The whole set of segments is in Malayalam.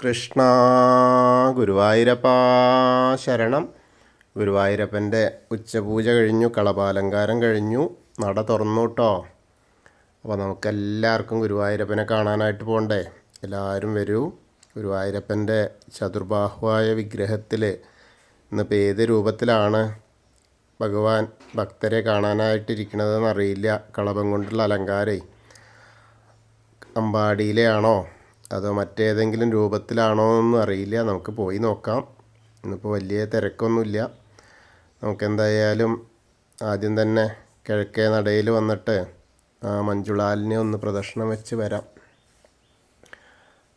കൃഷ്ണ ഗുരുവായൂരപ്പ ശരണം. ഗുരുവായൂരപ്പൻ്റെ ഉച്ചപൂജ കഴിഞ്ഞു, കളഭാലങ്കാരം കഴിഞ്ഞു, നട തുറന്നു കേട്ടോ. അപ്പോൾ നമുക്കെല്ലാവർക്കും ഗുരുവായൂരപ്പനെ കാണാനായിട്ട് പോകണ്ടേ? എല്ലാവരും വരൂ. ഗുരുവായൂരപ്പൻ്റെ ചതുർബാഹുവായ വിഗ്രഹത്തിൽ ഇന്നിപ്പോൾ ഏത് രൂപത്തിലാണ് ഭഗവാൻ ഭക്തരെ കാണാനായിട്ടിരിക്കണതെന്ന് അറിയില്ല. കളഭം കൊണ്ടുള്ള അലങ്കാരേ അമ്പാടിയിലെ ആണോ അതോ മറ്റേതെങ്കിലും രൂപത്തിലാണോ എന്നും അറിയില്ല. നമുക്ക് പോയി നോക്കാം. ഇന്നിപ്പോൾ വലിയ തിരക്കൊന്നുമില്ല. നമുക്കെന്തായാലും ആദ്യം തന്നെ കിഴക്കേ നടയിൽ വന്നിട്ട് മഞ്ജുളാലിനെ ഒന്ന് പ്രദക്ഷിണം വെച്ച് വരാം.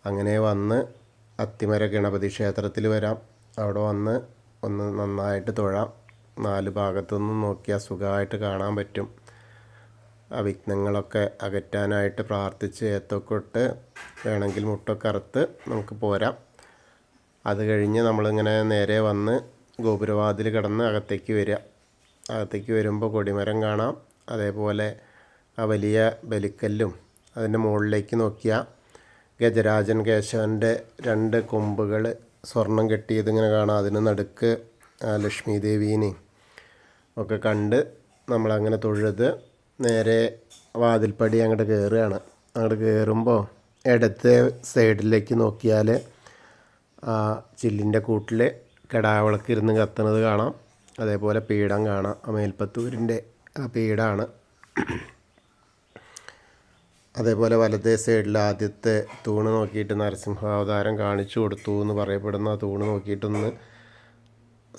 അങ്ങനെ വന്ന് അത്തിമര ഗണപതി ക്ഷേത്രത്തിൽ വരാം. അവിടെ വന്ന് ഒന്ന് നന്നായിട്ട് തൊഴാം. 4 ഭാഗത്തുനിന്നും നോക്കിയാൽ സുഖമായിട്ട് കാണാൻ പറ്റും. വിഘ്നങ്ങളൊക്കെ അകറ്റാനായിട്ട് പ്രാർത്ഥിച്ച് ഏത്തൊക്കെ ഇട്ട് വേണമെങ്കിൽ മുട്ടൊക്കെ അറുത്ത് നമുക്ക് പോരാം. അത് കഴിഞ്ഞ് നമ്മളിങ്ങനെ നേരെ വന്ന് ഗോപുരവാതിൽ കടന്ന് അകത്തേക്ക് വരിക. അകത്തേക്ക് വരുമ്പോൾ കൊടിമരം കാണാം. അതേപോലെ ആ വലിയ ബലിക്കല്ലും അതിൻ്റെ മുകളിലേക്ക് നോക്കിയാൽ ഗജരാജൻ കേശവൻ്റെ 2 കൊമ്പുകൾ സ്വർണം കെട്ടിയതിങ്ങനെ കാണാം. അതിന് നടുക്ക് ലക്ഷ്മി ദേവീനെയും ഒക്കെ കണ്ട് നമ്മളങ്ങനെ തൊഴുത് നേരെ വാതിൽപ്പടി അങ്ങോട്ട് കയറുകയാണ്. അങ്ങോട്ട് കയറുമ്പോൾ ഇടത്തെ സൈഡിലേക്ക് നോക്കിയാൽ ആ ചില്ലിൻ്റെ കൂട്ടിൽ കിടാവിളക്ക് ഇരുന്ന് കത്തുന്നത് കാണാം. അതേപോലെ പീഠം കാണാം. മേൽപ്പത്തൂരിൻ്റെ ആ പീഠമാണ്. അതേപോലെ വലതേ സൈഡിൽ ആദ്യത്തെ തൂണ് നോക്കിയിട്ട് നരസിംഹാവതാരം കാണിച്ചു കൊടുത്തു എന്ന് പറയപ്പെടുന്ന ആ തൂണ് നോക്കിയിട്ടൊന്ന്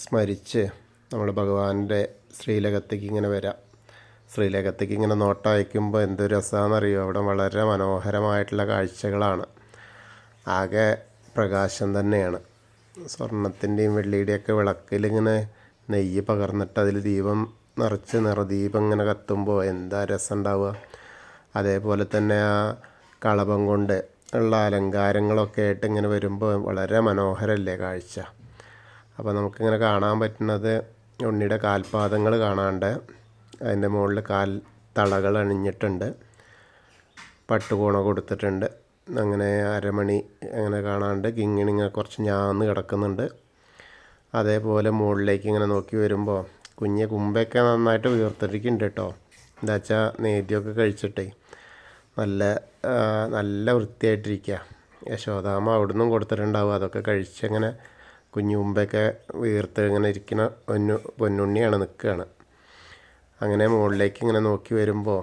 സ്മരിച്ച് നമ്മൾ ഭഗവാന്റെ ശ്രീലകത്തേക്ക് ഇങ്ങനെ വരാം. ശ്രീലകത്തേക്ക് ഇങ്ങനെ നോട്ടം അയക്കുമ്പോൾ എന്തൊരു രസമാണെന്നറിയോ? അവിടെ വളരെ മനോഹരമായിട്ടുള്ള കാഴ്ചകളാണ്. ആകെ പ്രകാശം തന്നെയാണ്. സ്വർണത്തിൻ്റെയും വെള്ളിയുടെയൊക്കെ വിളക്കിലിങ്ങനെ നെയ്യ് പകർന്നിട്ട് അതിൽ ദീപം നിറച്ച് നിറദീപം ഇങ്ങനെ കത്തുമ്പോൾ എന്താ രസം ഉണ്ടാവുക. അതേപോലെ തന്നെ ആ കളഭം കൊണ്ട് ഉള്ള അലങ്കാരങ്ങളൊക്കെ ആയിട്ട് ഇങ്ങനെ വരുമ്പോൾ വളരെ മനോഹരമല്ലേ കാഴ്ച. അപ്പോൾ നമുക്കിങ്ങനെ കാണാൻ പറ്റുന്നത് ഉണ്ണിയുടെ കാൽപാദങ്ങൾ കാണാണ്ട് അതിൻ്റെ മുകളിൽ കാൽ തളകൾ അണിഞ്ഞിട്ടുണ്ട്. പട്ടുകോണ കൊടുത്തിട്ടുണ്ട്. അങ്ങനെ അരമണി അങ്ങനെ കാണാണ്ട് കിങ്ങിണി ഇങ്ങനെ കുറച്ച് ഞാന്ന് കിടക്കുന്നുണ്ട്. അതേപോലെ മുകളിലേക്ക് ഇങ്ങനെ നോക്കി വരുമ്പോൾ കുഞ്ഞ് കുമ്പയൊക്കെ നന്നായിട്ട് വീർത്തിരിക്കുന്നുണ്ട് കേട്ടോ. എന്താ വെച്ചാൽ നേദ്യമൊക്കെ കഴിച്ചിട്ടേ നല്ല വൃത്തിയായിട്ടിരിക്കുക. യശോദാമ്മ അവിടെ നിന്നും കൊടുത്തിട്ടുണ്ടാവും. അതൊക്കെ കഴിച്ചങ്ങനെ കുഞ്ഞു കുമ്പയൊക്കെ വീർത്ത് ഇങ്ങനെ ഇരിക്കുന്ന പൊന്നുണ്ണിയാണ് നിൽക്കുകയാണ്. അങ്ങനെ മുകളിലേക്ക് ഇങ്ങനെ നോക്കി വരുമ്പോൾ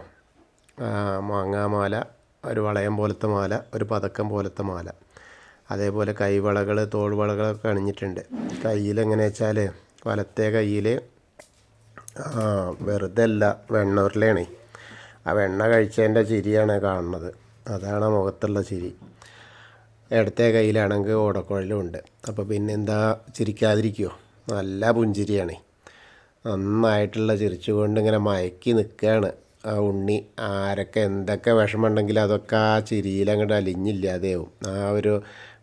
മാങ്ങാമാല, ഒരു വളയം പോലത്തെ മാല, ഒരു പതക്കം പോലത്തെ മാല, അതേപോലെ കൈവളകൾ തോൾവളകളൊക്കെ അണിഞ്ഞിട്ടുണ്ട്. കയ്യിൽ എങ്ങനെ വെച്ചാൽ വലത്തെ കയ്യിൽ വെറുതെ അല്ല വെണ്ണ ഉരുളയാണ്. ആ വെണ്ണ കഴിച്ചതിൻ്റെ ചിരിയാണ് കാണുന്നത്. അതാണ് മുഖത്തുള്ള ചിരി. ഇടത്തെ കയ്യിലാണെങ്കിൽ ഓടക്കുഴലും ഉണ്ട്. അപ്പോൾ പിന്നെ എന്താ ചിരിക്കാതിരിക്കുമോ? നല്ല പുഞ്ചിരിയാണ്. നന്നായിട്ടുള്ള ചിരിച്ചുകൊണ്ട് ഇങ്ങനെ മയക്കി നിൽക്കുകയാണ് ആ ഉണ്ണി. ആരൊക്കെ എന്തൊക്കെ വിഷമമുണ്ടെങ്കിൽ അതൊക്കെ ആ ചിരിയിൽ അങ്ങോട്ട് അലിഞ്ഞില്ലാതെയാവും. ആ ഒരു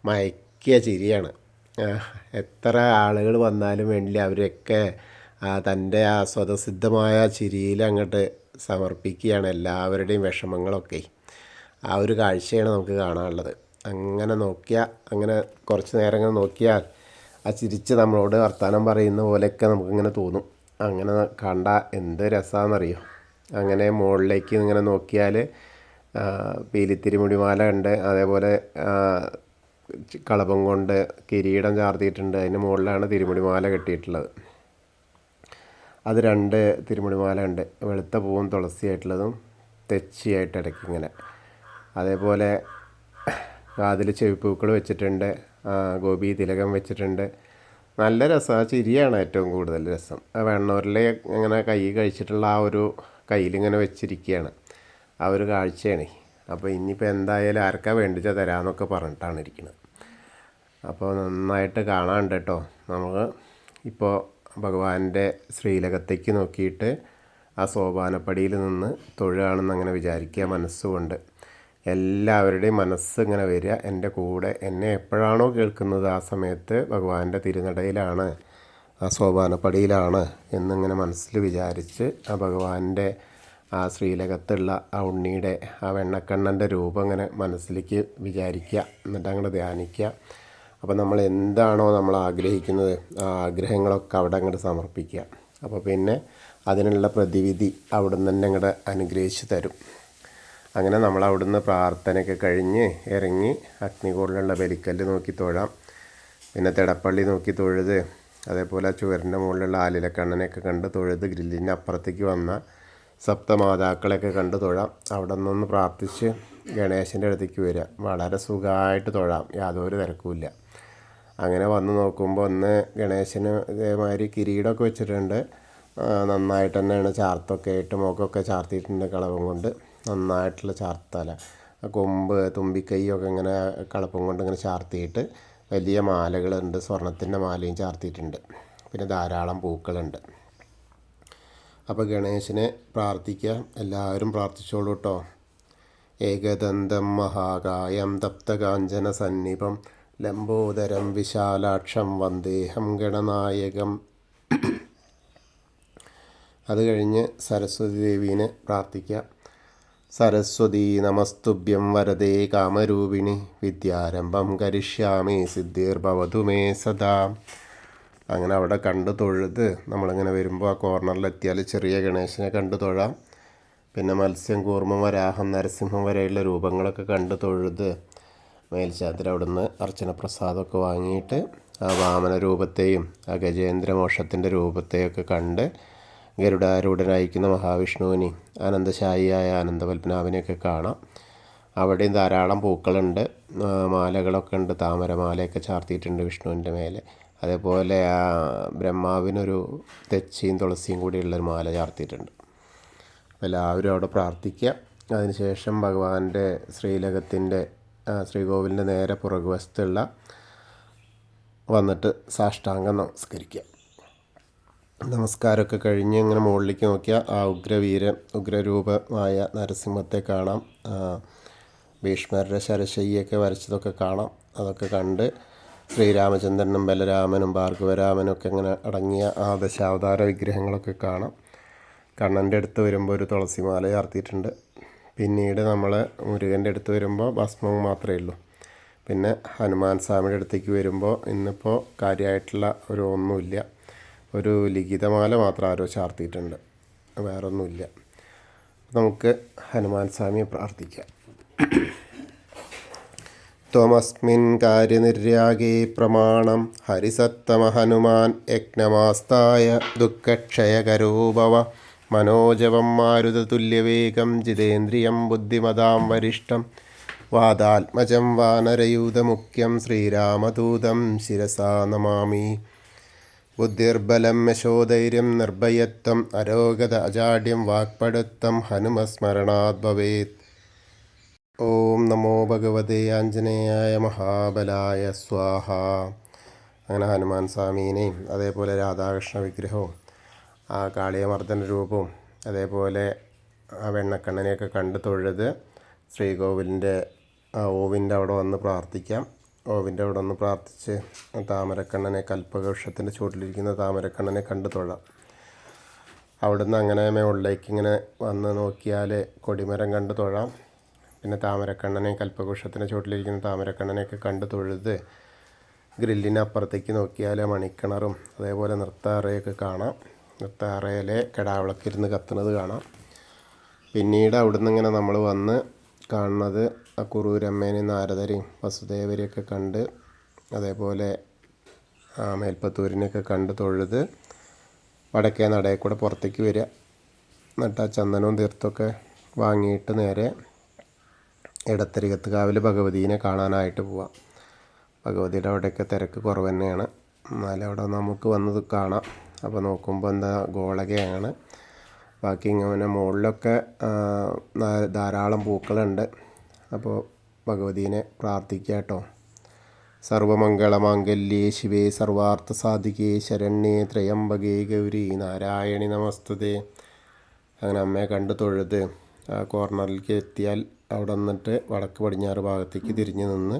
മയക്കിയ ചിരിയാണ്. എത്ര ആളുകൾ വന്നാലും വേണ്ടില്ല അവരൊക്കെ തൻ്റെ ആ സ്വതസിദ്ധമായ ചിരിയിൽ അങ്ങോട്ട് സമർപ്പിക്കുകയാണ് എല്ലാവരുടെയും വിഷമങ്ങളൊക്കെ. ആ ഒരു കാഴ്ചയാണ് നമുക്ക് കാണാനുള്ളത്. അങ്ങനെ നോക്കിയാൽ അങ്ങനെ കുറച്ച് നേരം ഇങ്ങനെ നോക്കിയാൽ ആ ചിരിച്ച് നമ്മളോട് വർത്തമാനം പറയുന്ന പോലെയൊക്കെ നമുക്കിങ്ങനെ തോന്നും. അങ്ങനെ കണ്ട എന്ത് രസമാണെന്നറിയോ? അങ്ങനെ മുകളിലേക്ക് ഇങ്ങനെ നോക്കിയാൽ പീലിത്തിരിമുടിമാല ഉണ്ട്. അതേപോലെ കളഭം കൊണ്ട് കിരീടം ചാർത്തിയിട്ടുണ്ട്. അതിന് മുകളിലാണ് തിരുമുടിമാല കെട്ടിയിട്ടുള്ളത്. അത് 2 തിരുമുടിമാല ഉണ്ട്. വെളുത്ത പൂവും തുളസിയായിട്ടുള്ളതും തെച്ചിയായിട്ട് ഇടയ്ക്ക് ഇങ്ങനെ. അതേപോലെ അതിൽ ചെവിപ്പൂക്കൾ വെച്ചിട്ടുണ്ട്. ഗോപി തിലകം വെച്ചിട്ടുണ്ട്. നല്ല രസം. ആ ചിരിയാണ് ഏറ്റവും കൂടുതൽ രസം. ആ വെണ്ണൂരിലെ ഇങ്ങനെ കൈ കഴിച്ചിട്ടുള്ള ആ ഒരു കയ്യിലിങ്ങനെ വെച്ചിരിക്കുകയാണ്. ആ ഒരു കാഴ്ചയാണ്. അപ്പോൾ ഇനിയിപ്പോൾ എന്തായാലും ആർക്കാ വേണ്ടിച്ചാൽ തരാമെന്നൊക്കെ പറഞ്ഞിട്ടാണ് ഇരിക്കുന്നത്. അപ്പോൾ നന്നായിട്ട് കാണാനുണ്ട് കേട്ടോ. നമുക്ക് ഇപ്പോൾ ഭഗവാന്റെ ശ്രീലകത്തേക്ക് നോക്കിയിട്ട് ആ സോപാനപ്പടിയിൽ നിന്ന് തൊഴുകയാണെന്ന് അങ്ങനെ വിചാരിക്കുക മനസ്സുകൊണ്ട്. എല്ലാവരുടെയും മനസ്സ് ഇങ്ങനെ വരിക എൻ്റെ കൂടെ. എന്നെ എപ്പോഴാണോ കേൾക്കുന്നത് ആ സമയത്ത് ഭഗവാന്റെ തിരുനടയിലാണ്, ആ സോപാനപ്പടിയിലാണ് എന്നിങ്ങനെ മനസ്സിൽ വിചാരിച്ച് ആ ഭഗവാന്റെ ആ ശ്രീലകത്തുള്ള ആ ഉണ്ണിയുടെ ആ വെണ്ണക്കണ്ണൻ്റെ രൂപം ഇങ്ങനെ മനസ്സിലേക്ക് വിചാരിക്കുക. എന്നിട്ട് അങ്ങോട്ട് ധ്യാനിക്കുക. അപ്പോൾ നമ്മൾ എന്താണോ നമ്മൾ ആഗ്രഹിക്കുന്നത് ആ ആഗ്രഹങ്ങളൊക്കെ അവിടെ അങ്ങോട്ട് സമർപ്പിക്കുക. അപ്പോൾ പിന്നെ അതിനുള്ള പ്രതിവിധി അവിടുന്ന് തന്നെ അങ്ങോട്ട് അനുഗ്രഹിച്ച് തരും. അങ്ങനെ നമ്മൾ അവിടുന്ന് പ്രാർത്ഥനയൊക്കെ കഴിഞ്ഞ് ഇറങ്ങി അഗ്നികോളിലുള്ള ബലിക്കല്ല് നോക്കി തൊഴാം. പിന്നെ തിടപ്പള്ളി നോക്കി തൊഴുത്, അതേപോലെ ചുവരിൻ്റെ മുകളിലുള്ള ആലിലക്കണ്ണനെയൊക്കെ കണ്ട് തൊഴുത് ഗ്രില്ലിൻ്റെ അപ്പുറത്തേക്ക് വന്ന സപ്തമാതാക്കളെയൊക്കെ കണ്ട് തൊഴാം. അവിടെ നിന്നൊന്ന് പ്രാർത്ഥിച്ച് ഗണേശൻ്റെ അടുത്തേക്ക് വരിക. വളരെ സുഖമായിട്ട് തൊഴാം, യാതൊരു തിരക്കുമില്ല. അങ്ങനെ വന്ന് നോക്കുമ്പോൾ ഒന്ന് ഗണേശന് ഇതേമാതിരി കിരീടമൊക്കെ വെച്ചിട്ടുണ്ട്. നന്നായിട്ട് തന്നെയാണ് ചാർത്തൊക്കെ ആയിട്ട് മുഖമൊക്കെ ചാർത്തിയിട്ടുണ്ട് കളവും കൊണ്ട്. നന്നായിട്ടുള്ള ചാർത്തല, കൊമ്പ് തുമ്പിക്കൈയൊക്കെ ഇങ്ങനെ കളപ്പം കൊണ്ട് ഇങ്ങനെ ചാർത്തിയിട്ട് വലിയ മാലകളുണ്ട്, സ്വർണത്തിൻ്റെ മാലയും ചാർത്തിയിട്ടുണ്ട്. പിന്നെ ധാരാളം പൂക്കളുണ്ട്. അപ്പോൾ ഗണേശനെ പ്രാർത്ഥിക്കുക. എല്ലാവരും പ്രാർത്ഥിച്ചോളൂ കേട്ടോ. ഏകദന്തം മഹാകായം തപ്തകാഞ്ചന സന്നിപം ലംബോദരം വിശാലാക്ഷം വന്ദേഹം ഗണനായകം. അത് കഴിഞ്ഞ് സരസ്വതി ദേവീനെ പ്രാർത്ഥിക്കുക. സരസ്വതി നമസ്തുഭ്യം വരദേ കാമരൂപിണി വിദ്യാരംഭം കരിഷ്യാമി സിദ്ധിർഭവതു മേ സദാ. അങ്ങനെ അവിടെ കണ്ടു തൊഴുത് നമ്മളിങ്ങനെ വരുമ്പോൾ ആ കോർണറിലെത്തിയാൽ ചെറിയ ഗണേശനെ കണ്ടു തൊഴാം. പിന്നെ മത്സ്യം, കൂർമ്മം, വരാഹം, നരസിംഹം വരെയുള്ള രൂപങ്ങളൊക്കെ കണ്ടു തൊഴുത് മേൽശാന്തിൽ അവിടുന്ന് അർച്ചന പ്രസാദമൊക്കെ വാങ്ങിയിട്ട് ആ വാമന രൂപത്തെയും ആ ഗജേന്ദ്രമോക്ഷത്തിൻ്റെ രൂപത്തെയൊക്കെ കണ്ട് ഗരുഡാരൂഢനായിരിക്കുന്ന മഹാവിഷ്ണുവിനെയും ആനന്ദശായിയായ ആനന്ദപത്മനാഭനെയൊക്കെ കാണാം. അവിടെയും ധാരാളം പൂക്കളുണ്ട്, മാലകളൊക്കെ ഉണ്ട്. താമരമാലയൊക്കെ ചാർത്തിയിട്ടുണ്ട് വിഷ്ണുവിൻ്റെ മേലെ. അതേപോലെ ആ ബ്രഹ്മാവിനൊരു തെച്ചിയും തുളസിയും കൂടിയുള്ളൊരു മാല ചാർത്തിയിട്ടുണ്ട്. എല്ലാവരും അവിടെ പ്രാർത്ഥിക്കുക. അതിനുശേഷം ഭഗവാന്റെ ശ്രീലകത്തിൻ്റെ ശ്രീകോവിലിൻ്റെ നേരെ പുറകുവശത്തുള്ള വന്നിട്ട് സാഷ്ടാംഗം നമസ്കരിക്കുക. നമസ്കാരമൊക്കെ കഴിഞ്ഞ് ഇങ്ങനെ മുകളിലേക്ക് നോക്കിയാൽ ആ ഉഗ്രരൂപമായ നരസിംഹത്തെ കാണാം. ഭീഷ്മരുടെ ശരശയ്യൊക്കെ വരച്ചതൊക്കെ കാണാം. അതൊക്കെ കണ്ട് ശ്രീരാമചന്ദ്രനും ബലരാമനും ഭാർഗവരാമനും ഒക്കെ ഇങ്ങനെ അടങ്ങിയ ആ ദശാവതാര വിഗ്രഹങ്ങളൊക്കെ കാണാം. കണ്ണൻ്റെ അടുത്ത് വരുമ്പോൾ ഒരു തുളസിമാല ചാർത്തിയിട്ടുണ്ട്. പിന്നീട് നമ്മൾ മുരുകൻ്റെ അടുത്ത് വരുമ്പോൾ ഭസ്മവും മാത്രമേ ഉള്ളൂ. പിന്നെ ഹനുമാൻ സ്വാമിയുടെ അടുത്തേക്ക് വരുമ്പോൾ ഇന്നിപ്പോൾ കാര്യമായിട്ടുള്ള ഒന്നുമില്ല. ഒരു ലിഖിതമാല മാത്രം ആരോ ചാർത്തിയിട്ടുണ്ട്, വേറൊന്നുമില്ല. നമുക്ക് ഹനുമാൻ സ്വാമിയെ പ്രാർത്ഥിക്കാം. ത്വമസ്മിൻ കാര്യനിര്യാഗേ പ്രമാണം ഹരിസത്തമ ഹനുമാൻ യജ്ഞമാസ്തായ ദുഃഖക്ഷയകരോ ഭവ മനോജവം മാരുതതുല്യവേഗം ജിതേന്ദ്രിയം ബുദ്ധിമതാം വരിഷ്ഠം വാതാത്മജം വാനരയൂതമുഖ്യം ശ്രീരാമദൂതം ശിരസാ നമാമി. ബുദ്ധിർബലം യശോധൈര്യം നിർഭയത്വം അരോഗത അജാഡ്യം വാക്പടുത്തം ഹനുമസ്മരണാത് ഭവേത്. ഓം നമോ ഭഗവതേ ആഞ്ജനേയായ മഹാബലായ സ്വാഹ. അങ്ങനെ ഹനുമാൻ സ്വാമീനെയും അതേപോലെ രാധാകൃഷ്ണ വിഗ്രഹവും ആ കാളിയമർദ്ദന രൂപവും അതേപോലെ ആ വെണ്ണക്കണ്ണനെയൊക്കെ കണ്ട് തൊഴുത് ശ്രീകോവിലിൻ്റെ ആ ഓവിൻ്റെ അവിടെ വന്ന് പ്രാർത്ഥിക്കാം. ഓവിൻ്റെ അവിടെ ഒന്ന് പ്രാർത്ഥിച്ച് താമരക്കണ്ണനെ, കൽപ്പവൃക്ഷത്തിൻ്റെ ചുവട്ടിലിരിക്കുന്ന താമരക്കണ്ണനെ കണ്ട് തൊഴാം. അവിടുന്ന് അങ്ങനെ മുകളിലേക്ക് ഇങ്ങനെ വന്ന് നോക്കിയാൽ കൊടിമരം കണ്ട് തൊഴാം. പിന്നെ താമരക്കണ്ണനെ, കൽപ്പവൃക്ഷത്തിൻ്റെ ചുവട്ടിലിരിക്കുന്ന താമരക്കണ്ണനെയൊക്കെ കണ്ട് തൊഴുത് ഗ്രില്ലിന് അപ്പുറത്തേക്ക് നോക്കിയാൽ മണിക്കിണറും അതേപോലെ നൃത്താറയൊക്കെ കാണാം. നൃത്താറയിലെ കിടാവിളക്കിരുന്ന് കത്തുന്നത് കാണാം. പിന്നീട് അവിടുന്ന് ഇങ്ങനെ നമ്മൾ വന്ന് കാണുന്നത് ആ കുറൂരമ്മേനെയും നാരദരെയും വസുദേവരെയൊക്കെ കണ്ട് അതേപോലെ മേൽപ്പത്തൂരിനെയൊക്കെ കണ്ട് തൊഴുത് വടക്കേ നടയിൽ കൂടെ പുറത്തേക്ക് വരിക. എന്നിട്ട് ആ ചന്ദനവും തീർത്തൊക്കെ വാങ്ങിയിട്ട് നേരെ ഇടത്തരികത്ത് കാവിൽ ഭഗവതീനെ കാണാനായിട്ട് പോവാം. ഭഗവതിയുടെ അവിടെയൊക്കെ തിരക്ക് കുറവ് തന്നെയാണ്, എന്നാലും അവിടെ നമുക്ക് വന്നത് കാണാം. അപ്പോൾ നോക്കുമ്പോൾ എന്താ ഗോളകയാണ്. ബാക്കി ഇങ്ങനെ മുകളിലൊക്കെ ധാരാളം പൂക്കളുണ്ട്. അപ്പോൾ ഭഗവതീനെ പ്രാർത്ഥിക്കുക കേട്ടോ. സർവമംഗളമാംഗല്യേ ശിവേ സർവാർത്ഥസാധികേ ശരണ്യേ ത്രയംബകേ ഗൗരി നാരായണി നമസ്തുതേ. അങ്ങനെ അമ്മയെ കണ്ട് തൊഴുത് ആ കോർണറിലേക്ക് എത്തിയാൽ അവിടെ നിന്നിട്ട് വടക്ക് പടിഞ്ഞാറ് ഭാഗത്തേക്ക് തിരിഞ്ഞ് നിന്ന്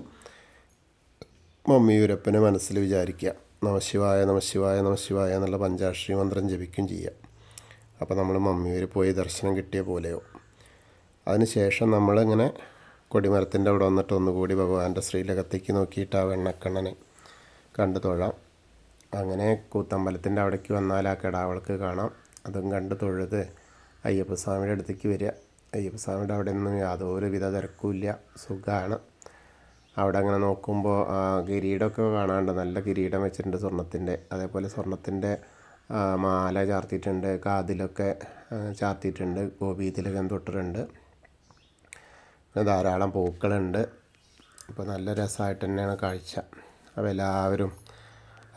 മമ്മിയൂരപ്പനെ മനസ്സിൽ വിചാരിക്കുക. നമശിവായ നമശിവായ നമശിവായ എന്നുള്ള പഞ്ചാക്ഷരി മന്ത്രം ജപിക്കുകയും ചെയ്യുക. അപ്പോൾ നമ്മൾ മമ്മിയൂർ പോയി ദർശനം കിട്ടിയ പോലെയോ. അതിനുശേഷം നമ്മളിങ്ങനെ കൊടിമരത്തിൻ്റെ അവിടെ വന്നിട്ട് ഒന്നുകൂടി ഭഗവാന്റെ ശ്രീലകത്തേക്ക് നോക്കിയിട്ട് ആ വെണ്ണക്കണ്ണനെ കണ്ടു തൊഴാം. അങ്ങനെ കൂത്തമ്പലത്തിൻ്റെ അവിടേക്ക് വന്നാൽ ആ കിടാവിളക്ക് കാണാം. അതും കണ്ട് തൊഴുത് അയ്യപ്പസ്വാമിയുടെ അടുത്തേക്ക് വരിക. അയ്യപ്പസ്വാമിയുടെ അവിടെ ഒന്നും യാതൊരു വിധ തിരക്കുമില്ല, സുഖമാണ്. അവിടെ അങ്ങനെ നോക്കുമ്പോൾ കിരീടമൊക്കെ കാണാനുണ്ട്. നല്ല കിരീടം വെച്ചിട്ടുണ്ട് സ്വർണത്തിൻ്റെ. അതേപോലെ സ്വർണത്തിൻ്റെ മാല ചാർത്തിയിട്ടുണ്ട്, കാതിലൊക്കെ ചാർത്തിയിട്ടുണ്ട്, ഗോപീതിലകം തൊട്ടിട്ടുണ്ട്. ധാരാളം പൂക്കളുണ്ട്. അപ്പോൾ നല്ല രസമായിട്ട് തന്നെയാണ് കാഴ്ച. അപ്പോൾ എല്ലാവരും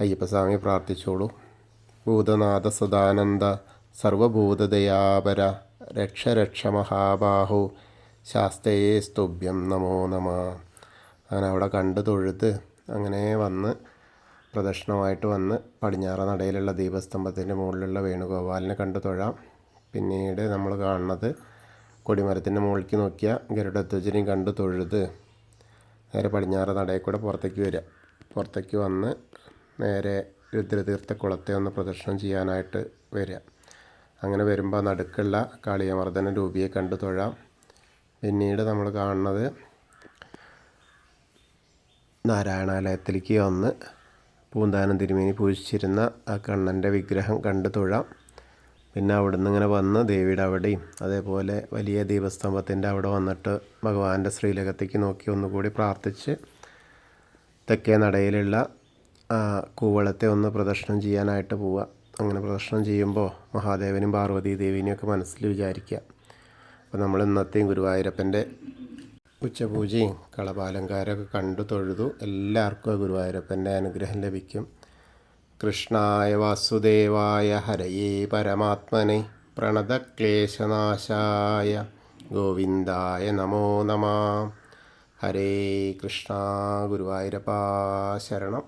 അയ്യപ്പസ്വാമി പ്രാർത്ഥിച്ചോളൂ. ഭൂതനാഥ സദാനന്ദ സർവഭൂതദയാപര രക്ഷ രക്ഷ മഹാബാഹു ശാസ്തയേ സ്തുഭ്യം നമോ നമ. അങ്ങനെ അവിടെ കണ്ട് തൊഴുത് അങ്ങനെ വന്ന് പ്രദക്ഷിണമായിട്ട് വന്ന് പടിഞ്ഞാറ നടയിലുള്ള ദീപസ്തംഭത്തിൻ്റെ മുകളിലുള്ള വേണുഗോപാലിനെ കണ്ട് തൊഴാം. പിന്നീട് നമ്മൾ കാണുന്നത് കൊടിമരത്തിൻ്റെ മുകളിലേക്ക് നോക്കിയാൽ ഗരുഡധ്വജനെയും കണ്ട് തൊഴുത് നേരെ പടിഞ്ഞാറ് നടയിൽ കൂടെ പുറത്തേക്ക് വരിക. പുറത്തേക്ക് വന്ന് നേരെ രുദ്രതീർത്ഥ കുളത്തെ ഒന്ന് പ്രദക്ഷിണം ചെയ്യാനായിട്ട് വരിക. അങ്ങനെ വരുമ്പോൾ നടുക്കുള്ള കാളിയമർദ്ദന രൂപിയെ കണ്ട് തൊഴാം. പിന്നീട് നമ്മൾ കാണുന്നത് നാരായണാലയത്തിലേക്ക് വന്ന് പൂന്താനം തിരുമേനി പൂജിച്ചിരുന്ന ആ കണ്ണൻ്റെ വിഗ്രഹം കണ്ട് തൊഴാം. പിന്നെ അവിടുന്ന് ഇങ്ങനെ വന്ന് ദേവിയുടെ അവിടെയും അതേപോലെ വലിയ ദീപസ്തംഭത്തിൻ്റെ അവിടെ വന്നിട്ട് ഭഗവാന്റെ ശ്രീലകത്തേക്ക് നോക്കി ഒന്നുകൂടി പ്രാർത്ഥിച്ച് തെക്കേ നടയിലുള്ള കൂവളത്തെ ഒന്ന് പ്രദക്ഷിണം ചെയ്യാനായിട്ട് പോവുക. അങ്ങനെ പ്രദക്ഷിണം ചെയ്യുമ്പോൾ മഹാദേവനും പാർവതി ദേവീനെയും ഒക്കെ മനസ്സിൽ വിചാരിക്കുക. അപ്പോൾ നമ്മൾ ഇന്നത്തെയും ഗുരുവായൂരപ്പൻ്റെ ഉച്ചപൂജയും കളഭാലങ്കാരമൊക്കെ കണ്ടു തൊഴുതു. എല്ലാവർക്കും ഗുരുവായൂരപ്പൻ്റെ അനുഗ്രഹം ലഭിക്കും. കൃഷ്ണായ വാസുദേവായ ഹരയേ പരമാത്മനെ പ്രണതക്ലേശനാശായ ഗോവിന്ദായ നമോ നമഃ. ഹരേ കൃഷ്ണ. ഗുരുവായൂരപ്പാ ശരണം.